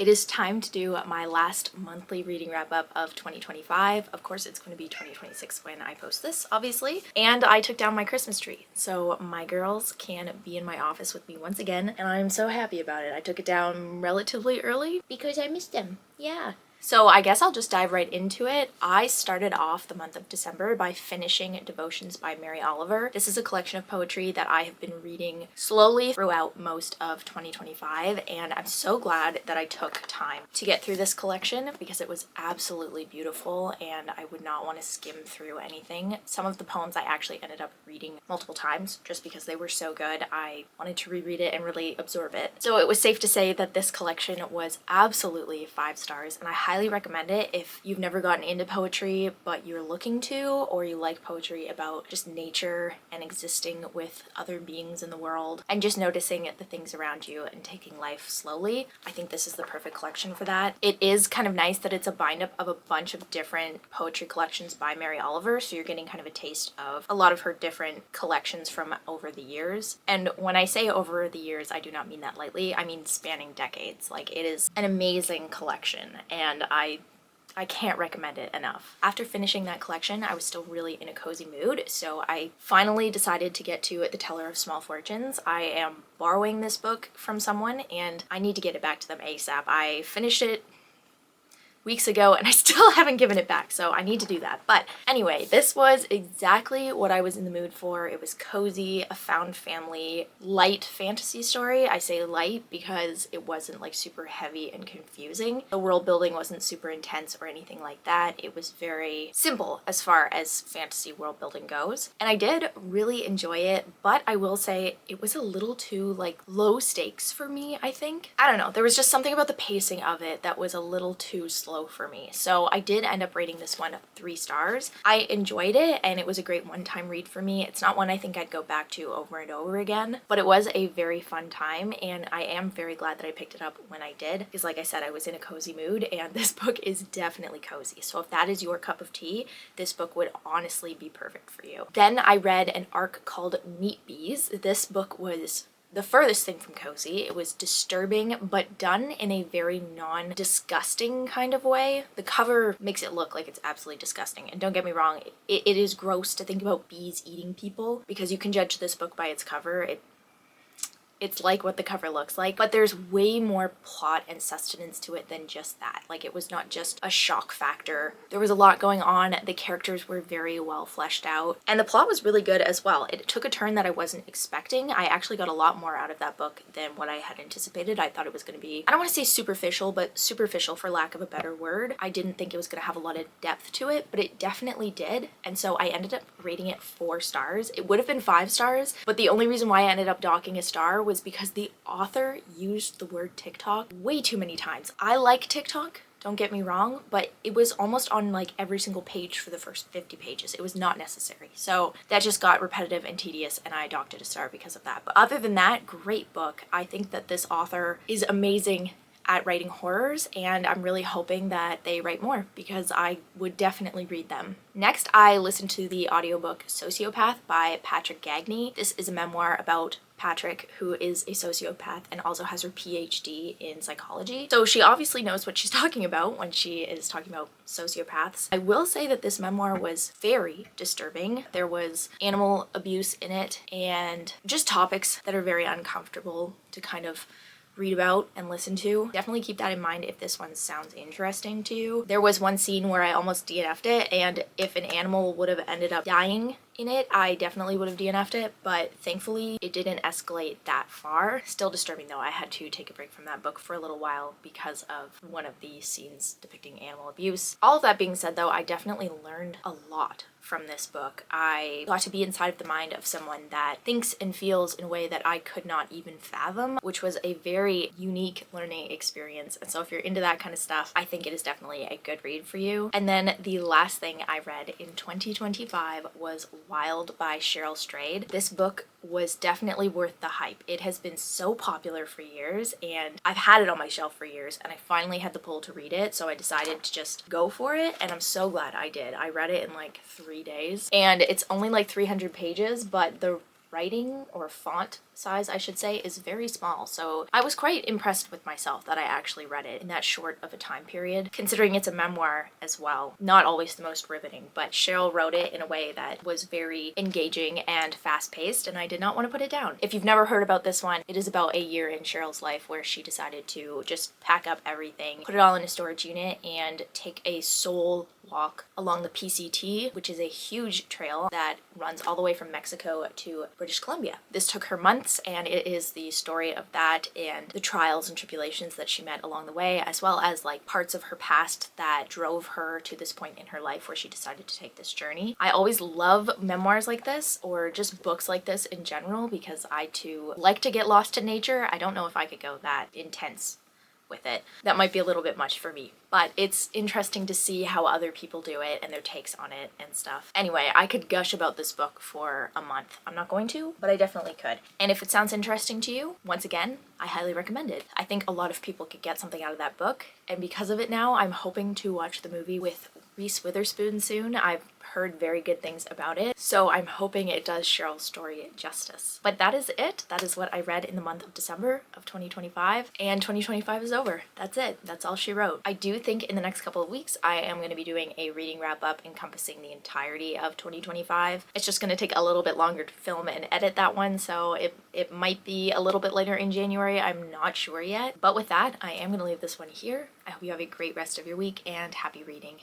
It is time to do my last monthly reading wrap up of 2025. Of course, it's going to be 2026 when I post this, obviously. And I took down my Christmas tree, so my girls can be in my office with me once again, and I'm so happy about it. I took it down relatively early because I missed them. Yeah. So I guess I'll just dive right into it. I started off the month of December by finishing Devotions by Mary Oliver. This is a collection of poetry that I have been reading slowly throughout most of 2025, and I'm so glad that I took time to get through this collection because it was absolutely beautiful and I would not want to skim through anything. Some of the poems I actually ended up reading multiple times just because they were so good. I wanted to reread it and really absorb it. So it was safe to say that this collection was absolutely 5 stars, and I highly recommend it if you've never gotten into poetry but you're looking to, or you like poetry about just nature and existing with other beings in the world and just noticing the things around you and taking life slowly. I think this is the perfect collection for that. It is kind of nice that it's a bind up of a bunch of different poetry collections by Mary Oliver, so you're getting kind of a taste of a lot of her different collections from over the years. And when I say over the years, I do not mean that lightly. I mean spanning decades. Like, it is an amazing collection, and I can't recommend it enough. After finishing that collection, I was still really in a cozy mood, so I finally decided to get to The Teller of Small Fortunes. I am borrowing this book from someone, and I need to get it back to them ASAP. I finished it weeks ago and I still haven't given it back, so I need to do that. But anyway, this was exactly what I was in the mood for. It was cozy, a found family, light fantasy story. I say light because it wasn't like super heavy and confusing. The world building wasn't super intense or anything like that. It was very simple as far as fantasy world building goes. And I did really enjoy it, but I will say it was a little too like low stakes for me, I think. I don't know, there was just something about the pacing of it that was a little too slow for me. So I did end up rating this one 3 stars. I enjoyed it and it was a great one-time read for me. It's not one I think I'd go back to over and over again, but it was a very fun time, and I am very glad that I picked it up when I did, because like I said, I was in a cozy mood and this book is definitely cozy. So if that is your cup of tea, this book would honestly be perfect for you. Then I read an arc called Meat Bees. This book was the furthest thing from cozy. It was disturbing, but done in a very non-disgusting kind of way. The cover makes it look like it's absolutely disgusting, and don't get me wrong, it is gross to think about bees eating people, because you can judge this book by its cover. It's like what the cover looks like, but there's way more plot and sustenance to it than just that. Like, it was not just a shock factor. There was a lot going on. The characters were very well fleshed out, and the plot was really good as well. It took a turn that I wasn't expecting. I actually got a lot more out of that book than what I had anticipated. I thought it was going to be, I don't want to say superficial, but superficial for lack of a better word. I didn't think it was going to have a lot of depth to it, but it definitely did, and so I ended up rating it 4 stars. It would have been 5 stars, but the only reason why I ended up docking a star was because the author used the word TikTok way too many times. I like TikTok, don't get me wrong, but it was almost on like every single page for the first 50 pages. It was not necessary. So that just got repetitive and tedious, and I docked it a star because of that. But other than that, great book. I think that this author is amazing at writing horrors, and I'm really hoping that they write more because I would definitely read them. Next, I listened to the audiobook Sociopath by Patrick Gagne. This is a memoir about Patrick, who is a sociopath and also has her PhD in psychology. So she obviously knows what she's talking about when she is talking about sociopaths. I will say that this memoir was very disturbing. There was animal abuse in it and just topics that are very uncomfortable to kind of read about and listen to. Definitely keep that in mind if this one sounds interesting to you. There was one scene where I almost DNF'd it, and if an animal would have ended up dying in it, I definitely would have DNF'd it, but thankfully it didn't escalate that far. Still disturbing though. I had to take a break from that book for a little while because of one of the scenes depicting animal abuse. All of that being said though, I definitely learned a lot from this book. I got to be inside of the mind of someone that thinks and feels in a way that I could not even fathom, which was a very unique learning experience. And so if you're into that kind of stuff, I think it is definitely a good read for you. And then the last thing I read in 2025 was Wild by Cheryl Strayed. This book was definitely worth the hype. It has been so popular for years, and I've had it on my shelf for years, and I finally had the pull to read it, so I decided to just go for it, and I'm so glad I did. I read it in like 3 days, and it's only like 300 pages, but the writing or font size, I should say, is very small. So I was quite impressed with myself that I actually read it in that short of a time period, considering it's a memoir as well. Not always the most riveting, but Cheryl wrote it in a way that was very engaging and fast-paced, and I did not want to put it down. If you've never heard about this one, it is about a year in Cheryl's life where she decided to just pack up everything, put it all in a storage unit, and take a soul walk along the PCT, which is a huge trail that runs all the way from Mexico to British Columbia. This took her months, and it is the story of that and the trials and tribulations that she met along the way, as well as like parts of her past that drove her to this point in her life where she decided to take this journey. I always love memoirs like this, or just books like this in general, because I too like to get lost in nature. I don't know if I could go that intense with it. That might be a little bit much for me, but it's interesting to see how other people do it and their takes on it and stuff. Anyway, I could gush about this book for a month. I'm not going to, but I definitely could. And if it sounds interesting to you, once again, I highly recommend it. I think a lot of people could get something out of that book, and because of it now, I'm hoping to watch the movie with Reese Witherspoon soon. I've heard very good things about it, so I'm hoping it does Cheryl's story justice. But that is it. That is what I read in the month of December of 2025, and 2025 is over. That's it. That's all she wrote. I do think in the next couple of weeks I am going to be doing a reading wrap up encompassing the entirety of 2025. It's just going to take a little bit longer to film and edit that one, so it might be a little bit later in January. I'm not sure yet. But with that, I am going to leave this one here. I hope you have a great rest of your week, and happy reading.